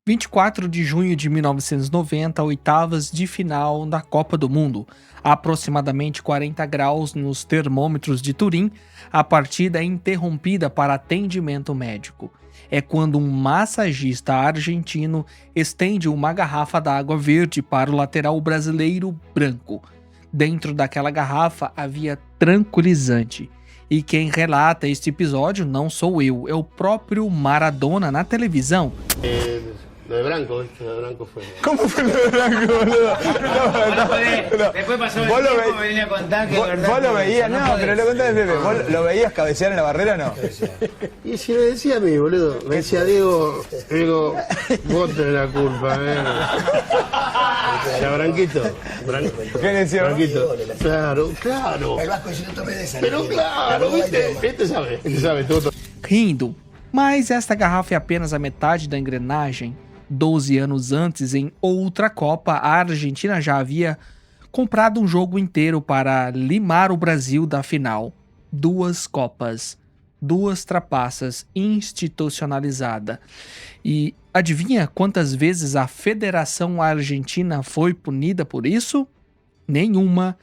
24 de junho de 1990, oitavas de final da Copa do Mundo. Aproximadamente 40 graus nos termômetros de Turim, a partida é interrompida para atendimento médico. É quando um massagista argentino estende uma garrafa d'água verde para o lateral brasileiro Branco. Dentro daquela garrafa havia tranquilizante. E quem relata este episódio não sou eu, é o próprio Maradona na televisão. Lo de Branco, ¿viste? Lo de Branco fue. ¿Cómo fue lo de Branco, boludo? No. Después pasó el ¿Vos lo tiempo, ve- me venía a contar que ¿Vos, verdad vos lo que veías? no No, podés. pero lo contás, Pepe. ¿Vos lo veías cabecear en la barrera o no? Y si me decía a mí, boludo, me decía Diego, vos tenés la culpa, Ya, Branquito. ¿Qué decía? Branquito. Claro. El Vasco, si no tomé de esa. Pero claro, ¿viste? Este sabe todo. Rindo, mas esta garrafa é apenas a metade da engrenagem. 12 anos antes, em outra Copa, a Argentina já havia comprado um jogo inteiro para limar o Brasil da final. 2 Copas, 2 trapaças, institucionalizada. E adivinha quantas vezes a Federação Argentina foi punida por isso? Nenhuma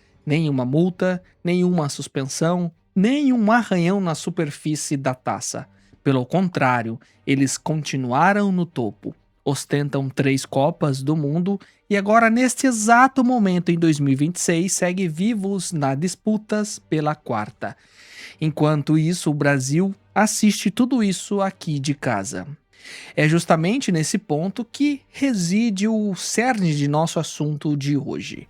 multa, nenhuma suspensão, nenhum arranhão na superfície da taça. Pelo contrário, eles continuaram no topo. Ostentam 3 Copas do Mundo e agora, neste exato momento, em 2026, segue vivos na disputas pela 4ª. Enquanto isso, o Brasil assiste tudo isso aqui de casa. É justamente nesse ponto que reside o cerne de nosso assunto de hoje.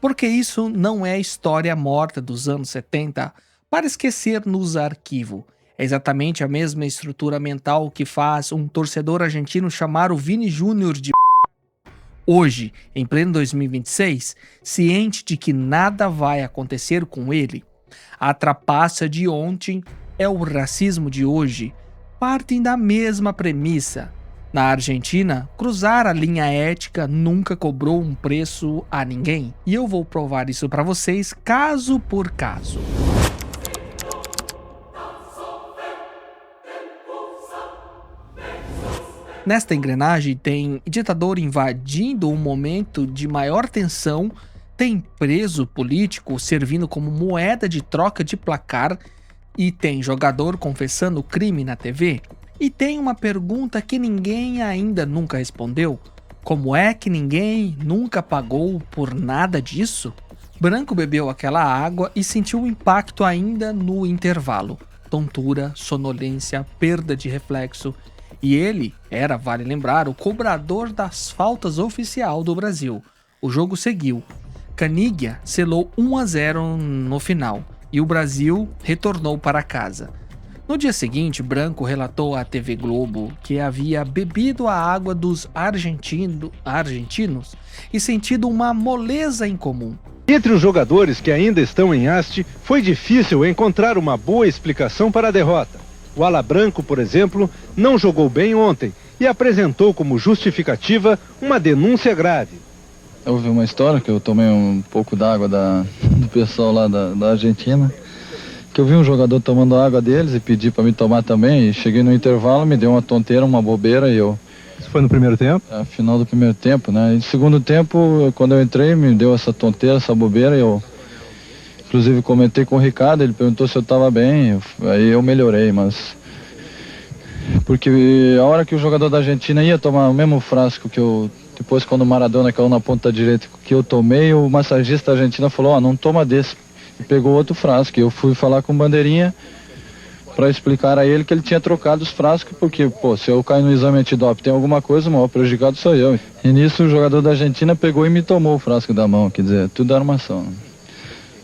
Porque isso não é história morta dos anos 70 para esquecer nos arquivos. É exatamente a mesma estrutura mental que faz um torcedor argentino chamar o Vini Júnior de hoje, em pleno 2026, ciente de que nada vai acontecer com ele. A trapaça de ontem é o racismo de hoje. Partem da mesma premissa. Na Argentina, cruzar a linha ética nunca cobrou um preço a ninguém. E eu vou provar isso para vocês caso por caso. Nesta engrenagem tem ditador invadindo um momento de maior tensão, tem preso político servindo como moeda de troca de placar, e tem jogador confessando crime na TV. E tem uma pergunta que ninguém ainda nunca respondeu: como é que ninguém nunca pagou por nada disso? Branco bebeu aquela água e sentiu o impacto ainda no intervalo. Tontura, sonolência, perda de reflexo. E ele era, vale lembrar, o cobrador das faltas oficial do Brasil. O jogo seguiu. Caniggia selou 1-0 no final e o Brasil retornou para casa. No dia seguinte, Branco relatou à TV Globo que havia bebido a água dos argentinos e sentido uma moleza incomum. Entre os jogadores que ainda estão em haste, foi difícil encontrar uma boa explicação para a derrota. O Ala Branco, por exemplo, não jogou bem ontem e apresentou como justificativa uma denúncia grave. Eu ouvi uma história que eu tomei um pouco d'água do pessoal lá da Argentina, que eu vi um jogador tomando água deles e pedi para me tomar também, e cheguei no intervalo, me deu uma tonteira, uma bobeira e eu... Isso foi no primeiro tempo? É, final do primeiro tempo, né? E no segundo tempo, quando eu entrei, me deu essa tonteira, essa bobeira e eu... Inclusive comentei com o Ricardo, ele perguntou se eu estava bem, aí eu melhorei, mas... Porque a hora que o jogador da Argentina ia tomar o mesmo frasco que eu... Depois quando o Maradona caiu na ponta direita que eu tomei, o massagista da Argentina falou, não toma desse. E pegou outro frasco, e eu fui falar com o Bandeirinha para explicar a ele que ele tinha trocado os frascos, porque, se eu cair no exame antidoping tem alguma coisa, o maior prejudicado sou eu. E nisso o jogador da Argentina pegou e me tomou o frasco da mão, quer dizer, tudo armação, né?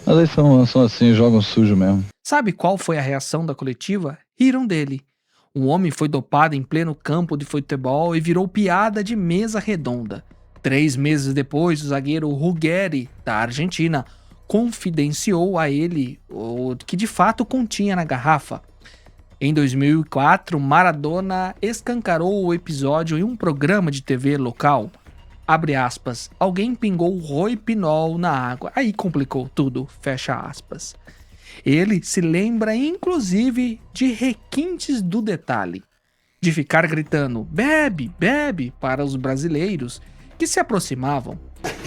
Mas eles são assim, jogam sujo mesmo. Sabe qual foi a reação da coletiva? Riram dele. Um homem foi dopado em pleno campo de futebol e virou piada de mesa redonda. 3 meses depois, o zagueiro Ruggeri, da Argentina, confidenciou a ele o que de fato continha na garrafa. Em 2004, Maradona escancarou o episódio em um programa de TV local. Abre aspas, alguém pingou roipinol na água. Aí complicou tudo, fecha aspas. Ele se lembra inclusive de requintes do detalhe. de ficar gritando "bebe, bebe" para os brasileiros que se aproximavam.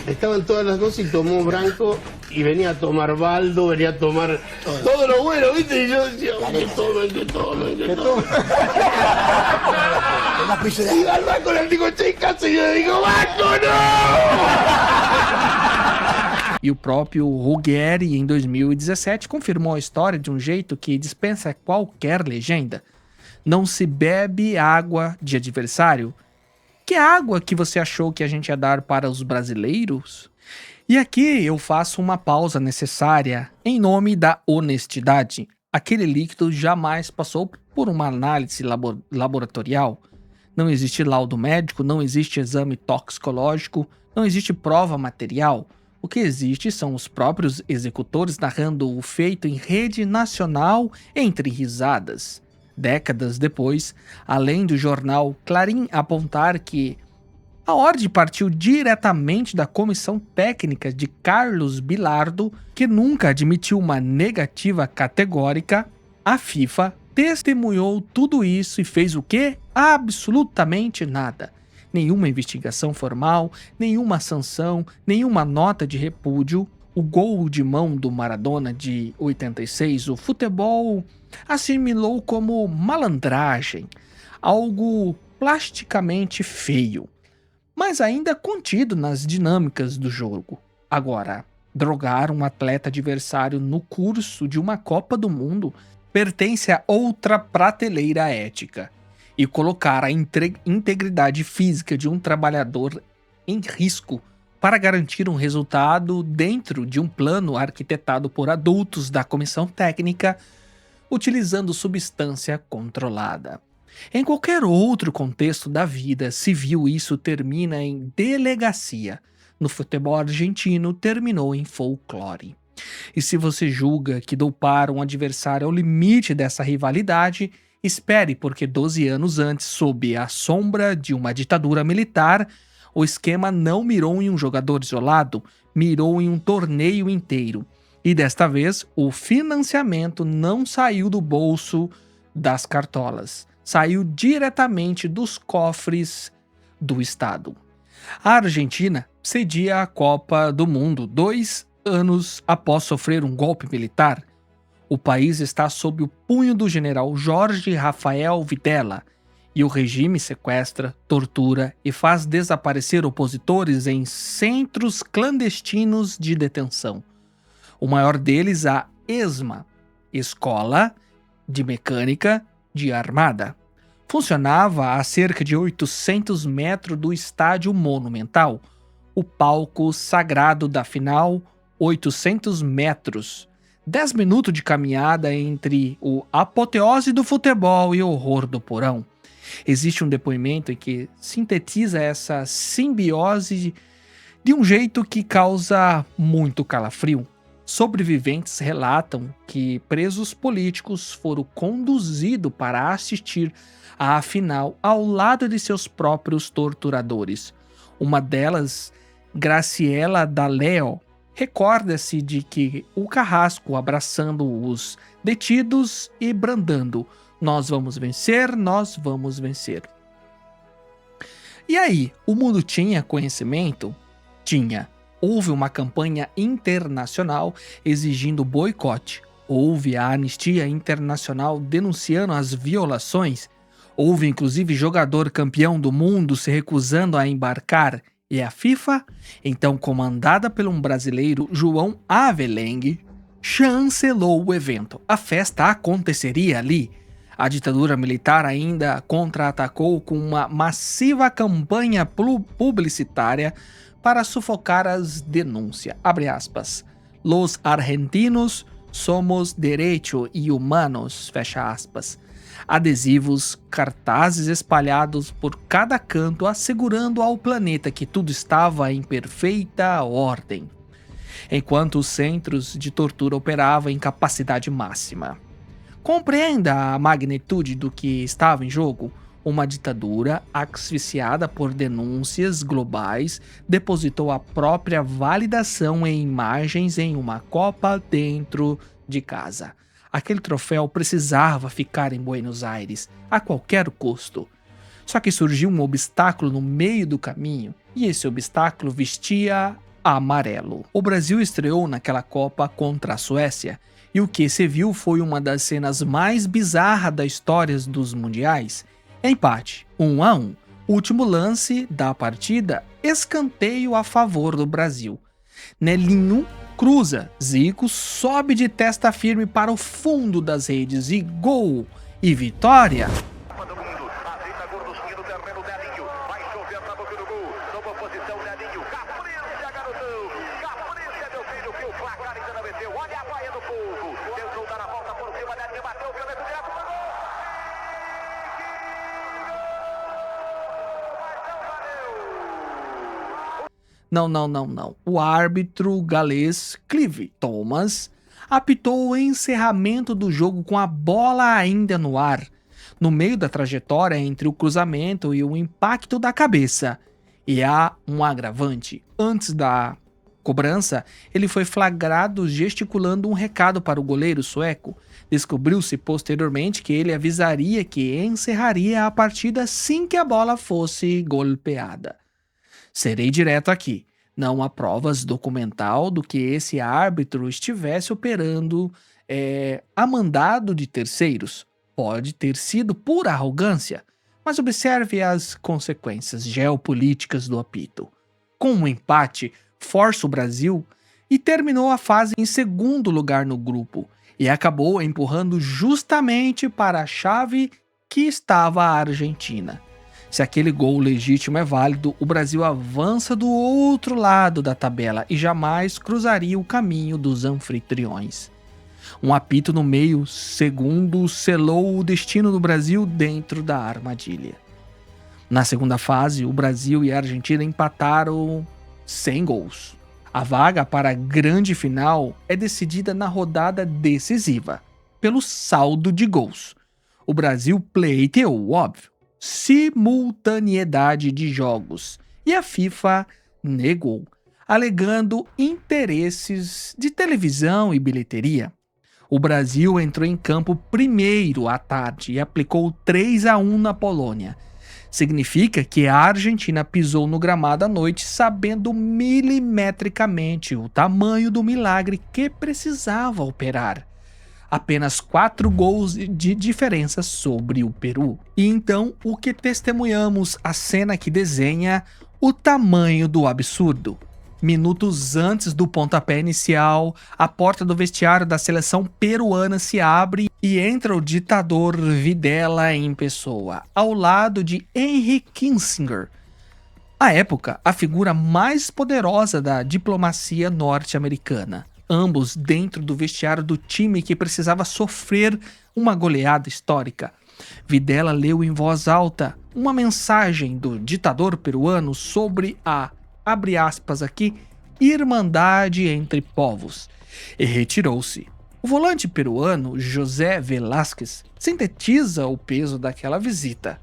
Estaban todas las cosas y tomó Branco y venía a tomar Baldo, venía a tomar todo lo bueno, ¿viste? Y yo decía, que tomen. Y va al banco, le digo, che, casa, y yo le digo, Banco, não! E o próprio Ruggeri, em 2017, confirmou a história de um jeito que dispensa qualquer legenda. Não se bebe água de adversário. Que água que você achou que a gente ia dar para os brasileiros? E aqui eu faço uma pausa necessária em nome da honestidade. Aquele líquido jamais passou por uma análise laboratorial. Não existe laudo médico, não existe exame toxicológico, não existe prova material. O que existe são os próprios executores narrando o feito em rede nacional entre risadas. Décadas depois, além do jornal Clarim apontar que a ordem partiu diretamente da comissão técnica de Carlos Bilardo, que nunca admitiu uma negativa categórica, a FIFA testemunhou tudo isso e fez o quê? Absolutamente nada. Nenhuma investigação formal, nenhuma sanção, nenhuma nota de repúdio. O gol de mão do Maradona de 86, o futebol assimilou como malandragem, algo plasticamente feio, mas ainda contido nas dinâmicas do jogo. Agora, drogar um atleta adversário no curso de uma Copa do Mundo pertence a outra prateleira ética, e colocar a integridade física de um trabalhador em risco para garantir um resultado dentro de um plano arquitetado por adultos da comissão técnica, utilizando substância controlada. Em qualquer outro contexto da vida civil, isso termina em delegacia. No futebol argentino, terminou em folclore. E se você julga que dopar um adversário é o limite dessa rivalidade, espere, porque 12 anos antes, sob a sombra de uma ditadura militar, o esquema não mirou em um jogador isolado, mirou em um torneio inteiro. E desta vez, o financiamento não saiu do bolso das cartolas, saiu diretamente dos cofres do Estado. A Argentina cedia a Copa do Mundo 2 anos após sofrer um golpe militar. O país está sob o punho do general Jorge Rafael Videla, e o regime sequestra, tortura e faz desaparecer opositores em centros clandestinos de detenção. O maior deles, a ESMA, Escola de Mecânica de Armada. Funcionava a cerca de 800 metros do estádio Monumental, o palco sagrado da final, 800 metros. 10 minutos de caminhada entre o apoteose do futebol e o horror do porão. Existe um depoimento em que sintetiza essa simbiose de um jeito que causa muito calafrio. Sobreviventes relatam que presos políticos foram conduzidos para assistir à final ao lado de seus próprios torturadores. Uma delas, Graciela D'Aleo, recorda-se de que o carrasco abraçando os detidos e brandando: "Nós vamos vencer, nós vamos vencer". E aí, o mundo tinha conhecimento? Tinha. Houve uma campanha internacional exigindo boicote. Houve a Anistia Internacional denunciando as violações. Houve inclusive jogador campeão do mundo se recusando a embarcar. E a FIFA, então comandada por um brasileiro, João Avelengue, chancelou o evento. A festa aconteceria ali. A ditadura militar ainda contra-atacou com uma massiva campanha publicitária para sufocar as denúncias. Abre aspas. "Los argentinos somos derecho y humanos", fecha aspas. Adesivos, cartazes espalhados por cada canto assegurando ao planeta que tudo estava em perfeita ordem, enquanto os centros de tortura operavam em capacidade máxima. Compreenda a magnitude do que estava em jogo. Uma ditadura asfixiada por denúncias globais depositou a própria validação em imagens em uma Copa dentro de casa. Aquele troféu precisava ficar em Buenos Aires, a qualquer custo. Só que surgiu um obstáculo no meio do caminho, e esse obstáculo vestia amarelo. O Brasil estreou naquela Copa contra a Suécia, e o que se viu foi uma das cenas mais bizarras da história dos mundiais. Empate, 1-1. Último lance da partida, escanteio a favor do Brasil. Nelinho cruza, Zico sobe de testa firme para o fundo das redes e gol! E vitória! Não. O árbitro galês Clive Thomas apitou o encerramento do jogo com a bola ainda no ar, no meio da trajetória entre o cruzamento e o impacto da cabeça. E há um agravante. Antes da cobrança, ele foi flagrado gesticulando um recado para o goleiro sueco. Descobriu-se posteriormente que ele avisaria que encerraria a partida assim que a bola fosse golpeada. Serei direto aqui. Não há provas documental do que esse árbitro estivesse operando a mandado de terceiros. Pode ter sido pura arrogância, mas observe as consequências geopolíticas do apito. Com um empate, força o Brasil e terminou a fase em segundo lugar no grupo e acabou empurrando justamente para a chave que estava a Argentina. Se aquele gol legítimo é válido, o Brasil avança do outro lado da tabela e jamais cruzaria o caminho dos anfitriões. Um apito no meio segundo selou o destino do Brasil dentro da armadilha. Na segunda fase, o Brasil e a Argentina empataram sem gols. A vaga para a grande final é decidida na rodada decisiva, pelo saldo de gols. O Brasil pleiteou, óbvio, simultaneidade de jogos, e a FIFA negou, alegando interesses de televisão e bilheteria. O Brasil entrou em campo primeiro à tarde e aplicou 3-1 na Polônia. Significa que a Argentina pisou no gramado à noite sabendo milimetricamente o tamanho do milagre que precisava operar. Apenas 4 gols de diferença sobre o Peru. E então, o que testemunhamos, a cena que desenha o tamanho do absurdo. Minutos antes do pontapé inicial, a porta do vestiário da seleção peruana se abre e entra o ditador Videla em pessoa, ao lado de Henry Kissinger. À época, a figura mais poderosa da diplomacia norte-americana. Ambos dentro do vestiário do time que precisava sofrer uma goleada histórica. Videla leu em voz alta uma mensagem do ditador peruano sobre a, abre aspas aqui, irmandade entre povos, e retirou-se. O volante peruano, José Velázquez, sintetiza o peso daquela visita.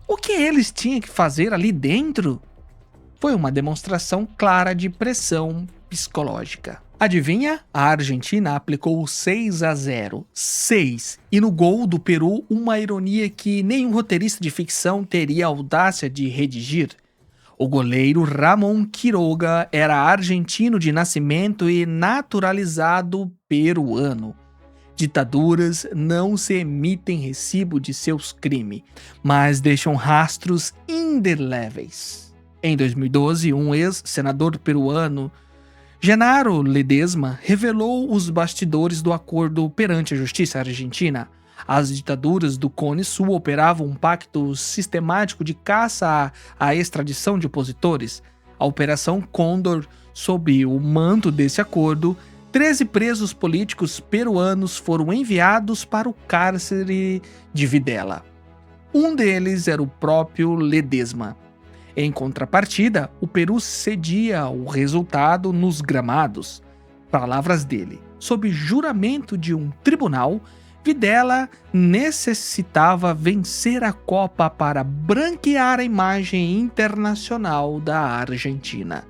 O que eles tinham que fazer ali dentro? Foi uma demonstração clara de pressão psicológica. Adivinha? A Argentina aplicou 6-0. 6. E no gol do Peru, uma ironia que nenhum roteirista de ficção teria a audácia de redigir. O goleiro Ramon Quiroga era argentino de nascimento e naturalizado peruano. Ditaduras não se emitem recibo de seus crimes, mas deixam rastros indeléveis. Em 2012, um ex-senador peruano, Genaro Ledesma, revelou os bastidores do acordo perante a justiça argentina. As ditaduras do Cone Sul operavam um pacto sistemático de caça à extradição de opositores. A Operação Condor, sob o manto desse acordo, 13 presos políticos peruanos foram enviados para o cárcere de Videla. Um deles era o próprio Ledesma. Em contrapartida, o Peru cedia o resultado nos gramados. Palavras dele. Sob juramento de um tribunal, Videla necessitava vencer a Copa para branquear a imagem internacional da Argentina.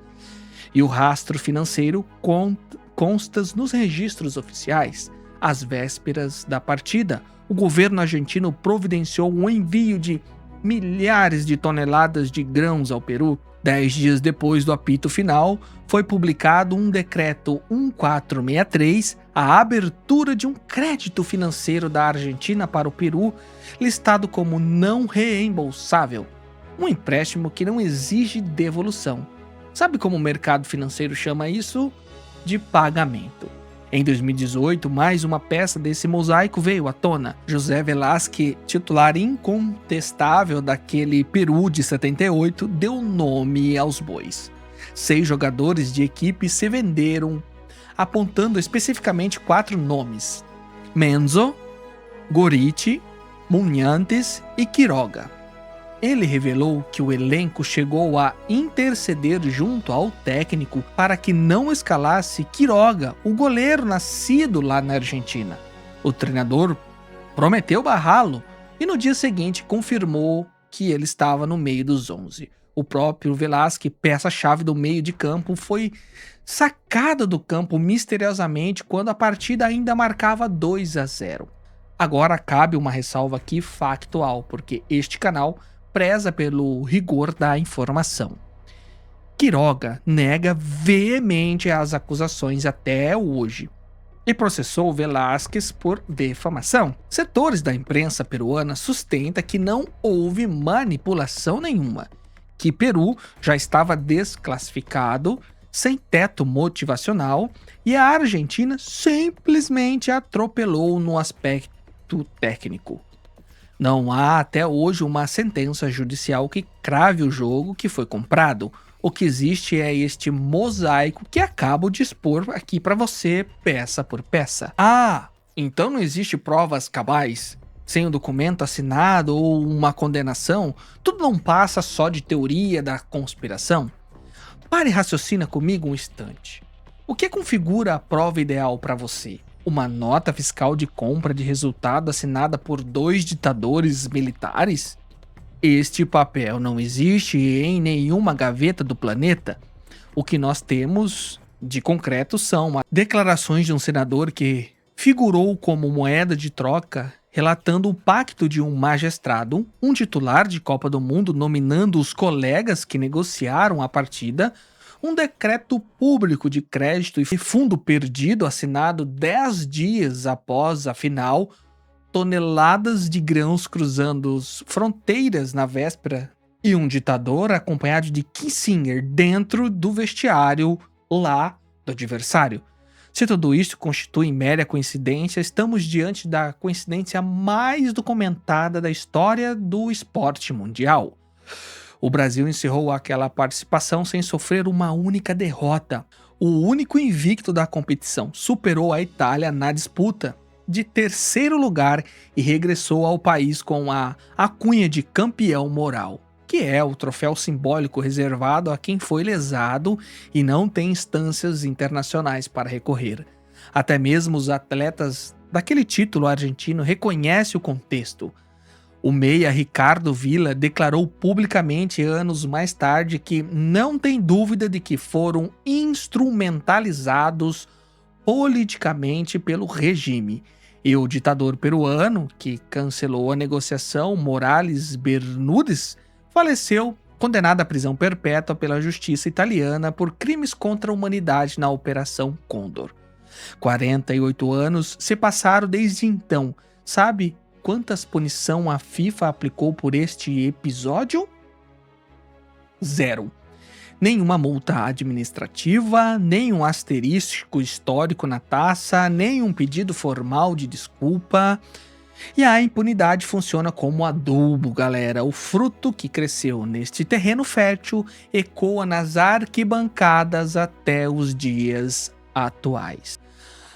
E o rastro financeiro consta nos registros oficiais. Às vésperas da partida, o governo argentino providenciou um envio de milhares de toneladas de grãos ao Peru. 10 dias depois do apito final, foi publicado um decreto 1463, a abertura de um crédito financeiro da Argentina para o Peru, listado como não reembolsável. Um empréstimo que não exige devolução. Sabe como o mercado financeiro chama isso? De pagamento. Em 2018, mais uma peça desse mosaico veio à tona. José Velázquez, titular incontestável daquele Peru de 78, deu nome aos bois. 6 jogadores de equipe se venderam, apontando especificamente 4 nomes: Menzo, Gorriti, Munhantes e Quiroga. Ele revelou que o elenco chegou a interceder junto ao técnico para que não escalasse Quiroga, o goleiro nascido lá na Argentina. O treinador prometeu barrá-lo e no dia seguinte confirmou que ele estava no meio dos 11. O próprio Velázquez, peça-chave do meio de campo, foi sacado do campo misteriosamente quando a partida ainda marcava 2-0. Agora cabe uma ressalva aqui factual, porque este canal preza pelo rigor da informação. Quiroga nega veemente as acusações até hoje e processou Velázquez por defamação. Setores da imprensa peruana sustentam que não houve manipulação nenhuma, que Peru já estava desclassificado, sem teto motivacional, e a Argentina simplesmente atropelou no aspecto técnico. Não há até hoje uma sentença judicial que crave o jogo que foi comprado. O que existe é este mosaico que acabo de expor aqui para você, peça por peça. Ah, então não existe provas cabais? Sem um documento assinado ou uma condenação? Tudo não passa só de teoria da conspiração? Pare e raciocina comigo um instante. O que configura a prova ideal para você? Uma nota fiscal de compra de resultado assinada por 2 ditadores militares? Este papel não existe em nenhuma gaveta do planeta. O que nós temos de concreto são declarações de um senador que figurou como moeda de troca, relatando o pacto de um magistrado, um titular de Copa do Mundo nominando os colegas que negociaram a partida, um decreto público de crédito e fundo perdido assinado 10 dias após a final, toneladas de grãos cruzando as fronteiras na véspera e um ditador acompanhado de Kissinger dentro do vestiário lá do adversário. Se tudo isso constitui mera coincidência, estamos diante da coincidência mais documentada da história do esporte mundial. O Brasil encerrou aquela participação sem sofrer uma única derrota. O único invicto da competição superou a Itália na disputa de 3º lugar e regressou ao país com a alcunha de campeão moral, que é o troféu simbólico reservado a quem foi lesado e não tem instâncias internacionais para recorrer. Até mesmo os atletas daquele título argentino reconhecem o contexto. O meia Ricardo Villa declarou publicamente anos mais tarde que não tem dúvida de que foram instrumentalizados politicamente pelo regime. E o ditador peruano, que cancelou a negociação, Morales Bermúdez, faleceu condenado à prisão perpétua pela justiça italiana por crimes contra a humanidade na Operação Condor. 48 anos se passaram desde então. Sabe quantas punição a FIFA aplicou por este episódio? 0. Nenhuma multa administrativa, nem um asterístico histórico na taça, nem um pedido formal de desculpa. E a impunidade funciona como adubo, galera. O fruto que cresceu neste terreno fértil ecoa nas arquibancadas até os dias atuais.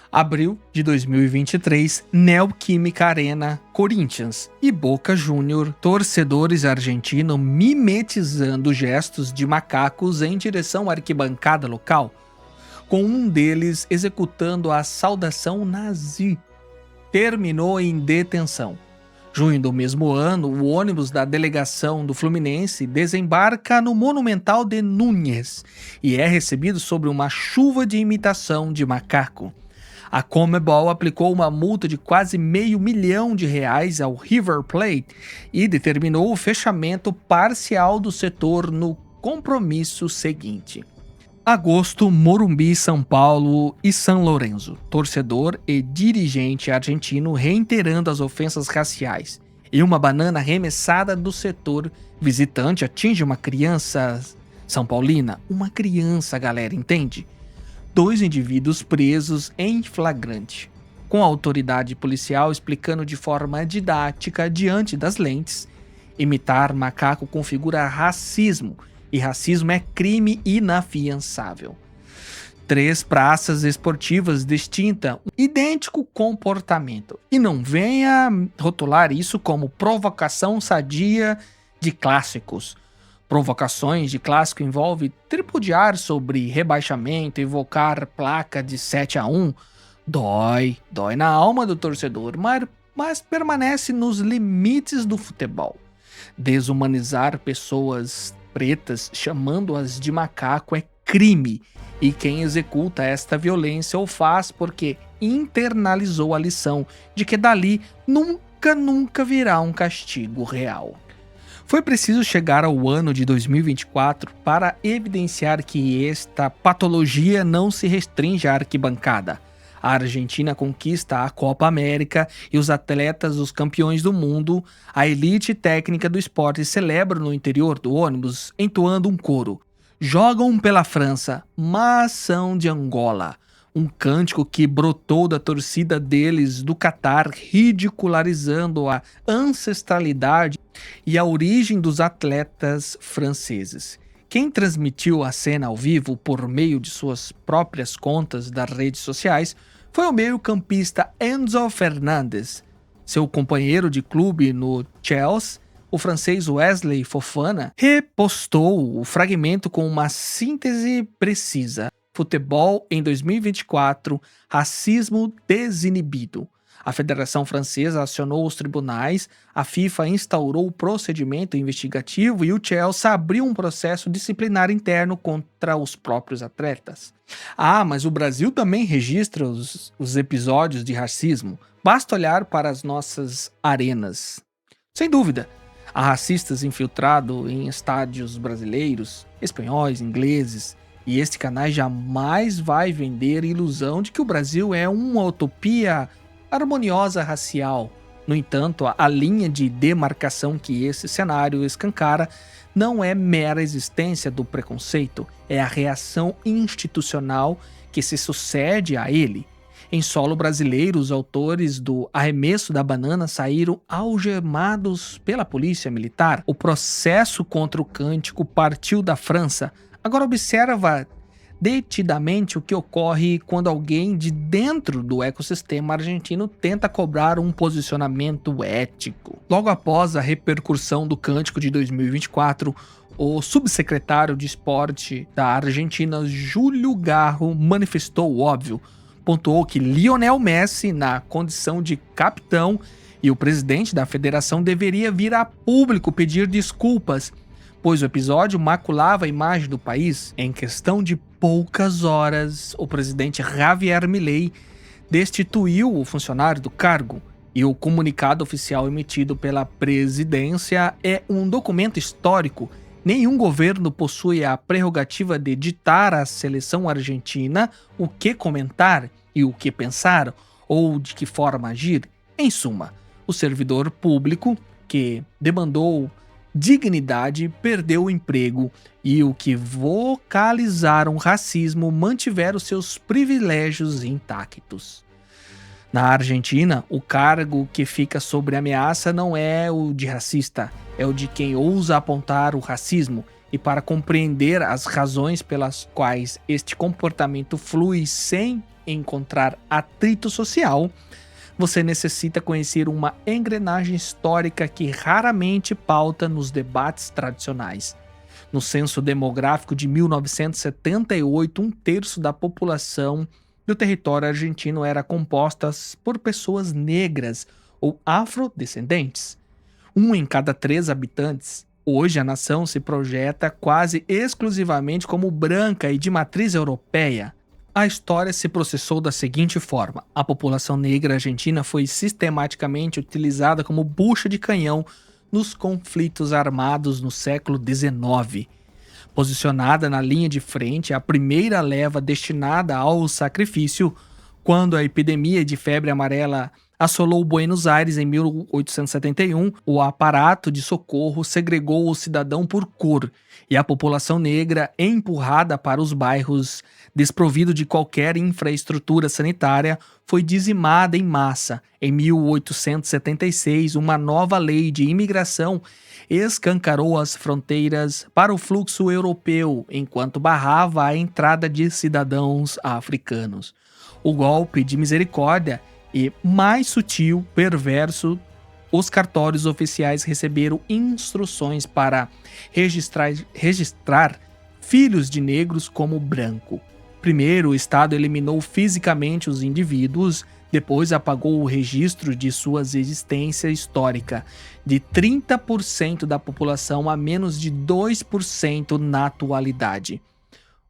Abril de 2023, Neoquímica Arena, Corinthians e Boca Júnior, torcedores argentinos mimetizando gestos de macacos em direção à arquibancada local, com um deles executando a saudação nazi. Terminou em detenção. Junho do mesmo ano, o ônibus da delegação do Fluminense desembarca no Monumental de Núñez e é recebido sobre uma chuva de imitação de macaco. A Conmebol aplicou uma multa de quase R$500 milhão ao River Plate e determinou o fechamento parcial do setor no compromisso seguinte. Agosto, Morumbi, São Paulo e São Lourenço. Torcedor e dirigente argentino reiterando as ofensas raciais. E uma banana arremessada do setor visitante atinge uma criança São Paulina. Uma criança, galera, entende? 2 indivíduos presos em flagrante, com a autoridade policial explicando de forma didática diante das lentes. Imitar macaco configura racismo, e racismo é crime inafiançável. 3 praças esportivas distintas, idêntico comportamento. E não venha rotular isso como provocação sadia de clássicos. Provocações de clássico envolve tripudiar sobre rebaixamento, evocar placa de 7-1. Dói na alma do torcedor, mas permanece nos limites do futebol. Desumanizar pessoas pretas, chamando-as de macaco, é crime, e quem executa esta violência o faz porque internalizou a lição de que dali nunca virá um castigo real. Foi preciso chegar ao ano de 2024 para evidenciar que esta patologia não se restringe à arquibancada. A Argentina conquista a Copa América e os atletas, os campeões do mundo, a elite técnica do esporte celebram no interior do ônibus entoando um coro. Jogam pela França, mas são de Angola. Um cântico que brotou da torcida deles do Catar, ridicularizando a ancestralidade e a origem dos atletas franceses. Quem transmitiu a cena ao vivo por meio de suas próprias contas das redes sociais foi o meio-campista Enzo Fernandes. Seu companheiro de clube no Chelsea, o francês Wesley Fofana, repostou o fragmento com uma síntese precisa. Futebol em 2024, racismo desinibido. A Federação Francesa acionou os tribunais, a FIFA instaurou o procedimento investigativo e o Chelsea abriu um processo disciplinar interno contra os próprios atletas. Mas o Brasil também registra os episódios de racismo. Basta olhar para as nossas arenas. Sem dúvida, há racistas infiltrados em estádios brasileiros, espanhóis, ingleses, e este canal jamais vai vender a ilusão de que o Brasil é uma utopia harmoniosa racial. No entanto, a linha de demarcação que esse cenário escancara não é mera existência do preconceito, é a reação institucional que se sucede a ele. Em solo brasileiro, os autores do arremesso da banana saíram algemados pela polícia militar. O processo contra o cântico partiu da França. Agora observa detidamente o que ocorre quando alguém de dentro do ecossistema argentino tenta cobrar um posicionamento ético. Logo após a repercussão do cântico de 2024, o subsecretário de esporte da Argentina, Júlio Garro, manifestou o óbvio. Pontuou que Lionel Messi, na condição de capitão, e o presidente da federação deveria vir a público pedir desculpas, pois o episódio maculava a imagem do país. Em questão de poucas horas, o presidente Javier Milei destituiu o funcionário do cargo, e o comunicado oficial emitido pela presidência é um documento histórico. Nenhum governo possui a prerrogativa de ditar à seleção argentina o que comentar e o que pensar, ou de que forma agir. Em suma, o servidor público que demandou dignidade perdeu o emprego, e o que vocalizaram racismo mantiveram seus privilégios intactos. Na Argentina, o cargo que fica sob ameaça não é o de racista, é o de quem ousa apontar o racismo, e para compreender as razões pelas quais este comportamento flui sem encontrar atrito social, você necessita conhecer uma engrenagem histórica que raramente pauta nos debates tradicionais. No censo demográfico de 1978, 1/3 da população do território argentino era composta por pessoas negras ou afrodescendentes. 1 em cada 3 habitantes. Hoje a nação se projeta quase exclusivamente como branca e de matriz europeia. A história se processou da seguinte forma: a população negra argentina foi sistematicamente utilizada como bucha de canhão nos conflitos armados no século XIX. Posicionada na linha de frente, a primeira leva destinada ao sacrifício, quando a epidemia de febre amarela assolou Buenos Aires em 1871, o aparato de socorro segregou o cidadão por cor e a população negra, empurrada para os bairros desprovido de qualquer infraestrutura sanitária, foi dizimada em massa. Em 1876, uma nova lei de imigração escancarou as fronteiras para o fluxo europeu, enquanto barrava a entrada de cidadãos africanos. O golpe de misericórdia e, mais sutil, perverso, os cartórios oficiais receberam instruções para registrar filhos de negros como branco. Primeiro, o Estado eliminou fisicamente os indivíduos, depois apagou o registro de sua existência histórica, de 30% da população a menos de 2% na atualidade.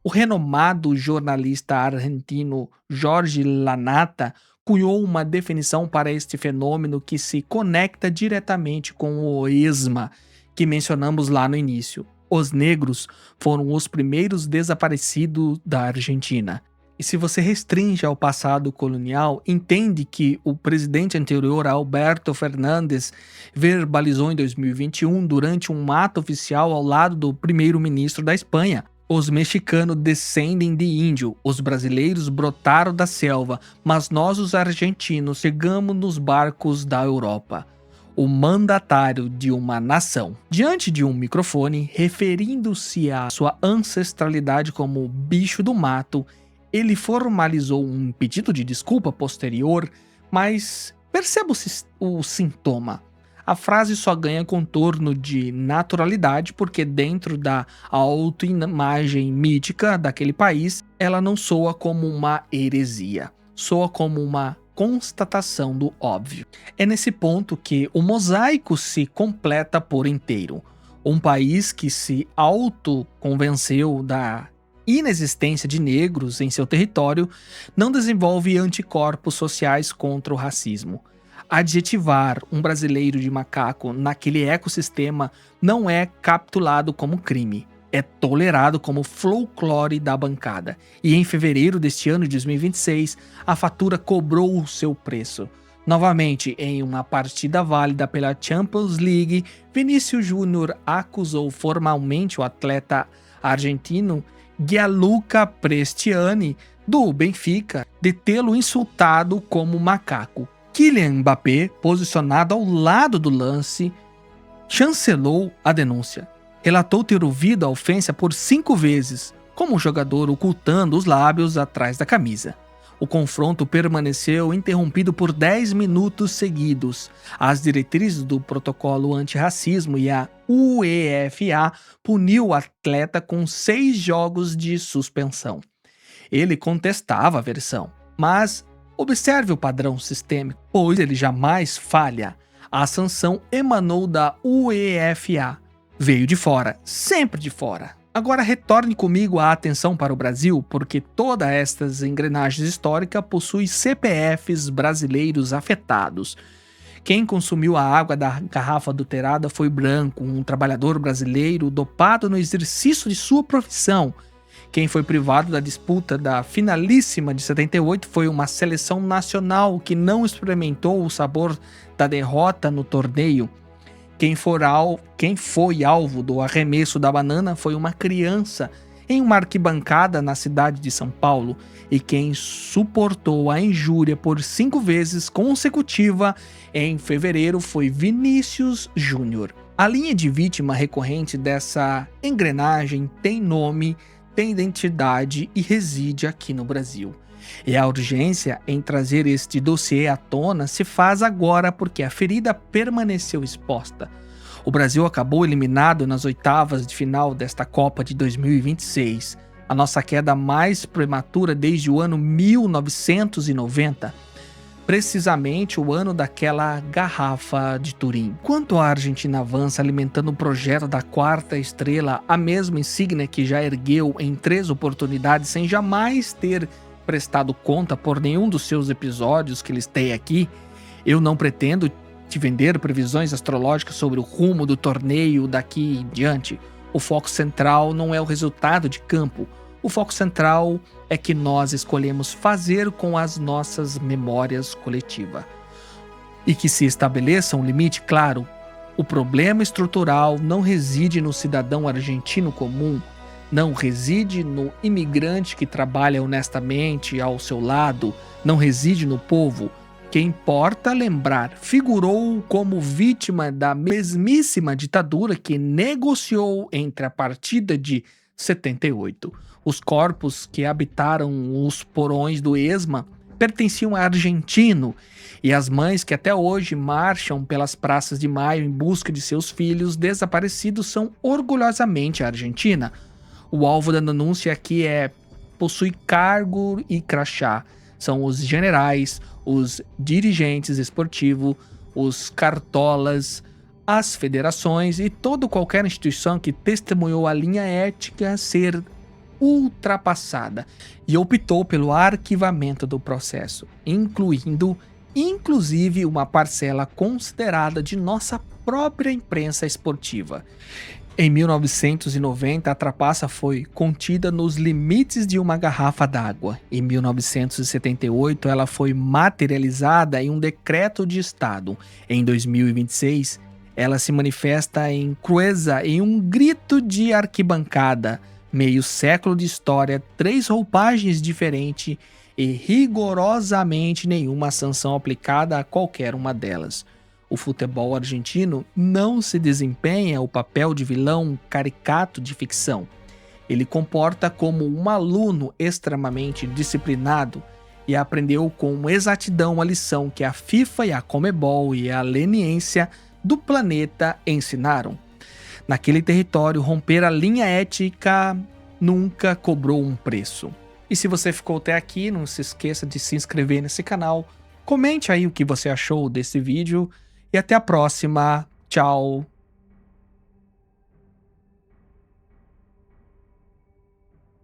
O renomado jornalista argentino Jorge Lanata cunhou uma definição para este fenômeno que se conecta diretamente com o ESMA, que mencionamos lá no início. Os negros foram os primeiros desaparecidos da Argentina. E se você restringe ao passado colonial, entende que o presidente anterior, Alberto Fernandes, verbalizou em 2021 durante um ato oficial ao lado do primeiro-ministro da Espanha: os mexicanos descendem de índio, os brasileiros brotaram da selva, mas nós, os argentinos, chegamos nos barcos da Europa. O mandatário de uma nação, diante de um microfone, referindo-se à sua ancestralidade como bicho do mato, ele formalizou um pedido de desculpa posterior, mas perceba o sintoma. A frase só ganha contorno de naturalidade porque dentro da autoimagem mítica daquele país, ela não soa como uma heresia, soa como uma constatação do óbvio. É nesse ponto que o mosaico se completa por inteiro. Um país que se autoconvenceu da inexistência de negros em seu território não desenvolve anticorpos sociais contra o racismo. Adjetivar um brasileiro de macaco naquele ecossistema não é capitulado como crime, é tolerado como folclore da bancada. E em fevereiro deste ano de 2026, a fatura cobrou o seu preço. Novamente, em uma partida válida pela Champions League, Vinícius Júnior acusou formalmente o atleta argentino Gianluca Prestiani, do Benfica, de tê-lo insultado como macaco. Kylian Mbappé, posicionado ao lado do lance, chancelou a denúncia. Relatou ter ouvido a ofensa por 5 vezes, como o jogador ocultando os lábios atrás da camisa. O confronto permaneceu interrompido por 10 minutos seguidos. As diretrizes do protocolo antirracismo e a UEFA puniu o atleta com 6 jogos de suspensão. Ele contestava a versão, mas observe o padrão sistêmico, pois ele jamais falha. A sanção emanou da UEFA. Veio de fora, sempre de fora. Agora retorne comigo a atenção para o Brasil, porque todas estas engrenagens históricas possuem CPFs brasileiros afetados. Quem consumiu a água da garrafa adulterada foi branco, um trabalhador brasileiro dopado no exercício de sua profissão. Quem foi privado da disputa da finalíssima de 78 foi uma seleção nacional que não experimentou o sabor da derrota no torneio. Quem foi alvo do arremesso da banana foi uma criança em uma arquibancada na cidade de São Paulo, e quem suportou a injúria por 5 vezes consecutiva em fevereiro foi Vinícius Júnior. A linha de vítima recorrente dessa engrenagem tem nome, tem identidade e reside aqui no Brasil. E a urgência em trazer este dossiê à tona se faz agora porque a ferida permaneceu exposta. O Brasil acabou eliminado nas oitavas de final desta Copa de 2026, a nossa queda mais prematura desde o ano 1990, precisamente o ano daquela garrafa de Turim. Enquanto a Argentina avança alimentando o projeto da quarta estrela, a mesma insígnia que já ergueu em 3 oportunidades sem jamais ter prestado conta por nenhum dos seus episódios que listei aqui, eu não pretendo te vender previsões astrológicas sobre o rumo do torneio daqui em diante. O foco central não é o resultado de campo. O foco central é que nós escolhemos fazer com as nossas memórias coletivas. E que se estabeleça um limite claro. O problema estrutural não reside no cidadão argentino comum, não reside no imigrante que trabalha honestamente ao seu lado, não reside no povo. Que importa lembrar, figurou como vítima da mesmíssima ditadura que negociou entre a partida de 78. Os corpos que habitaram os porões do ESMA pertenciam a argentino, e as mães que até hoje marcham pelas praças de maio em busca de seus filhos desaparecidos são orgulhosamente argentina. O alvo da denúncia aqui possui cargo e crachá. São os generais, os dirigentes esportivos, os cartolas, as federações e qualquer instituição que testemunhou a linha ética ser ultrapassada e optou pelo arquivamento do processo, inclusive uma parcela considerada de nossa própria imprensa esportiva. Em 1990, a trapaça foi contida nos limites de uma garrafa d'água. Em 1978, ela foi materializada em um decreto de Estado. Em 2026, ela se manifesta em crueza em um grito de arquibancada. Meio século de história, 3 roupagens diferentes e rigorosamente nenhuma sanção aplicada a qualquer uma delas. O futebol argentino não se desempenha o papel de vilão caricato de ficção. Ele comporta como um aluno extremamente disciplinado e aprendeu com exatidão a lição que a FIFA e a Conmebol e a leniência do planeta ensinaram. Naquele território, romper a linha ética nunca cobrou um preço. E se você ficou até aqui, não se esqueça de se inscrever nesse canal, comente aí o que você achou desse vídeo e até a próxima. Tchau!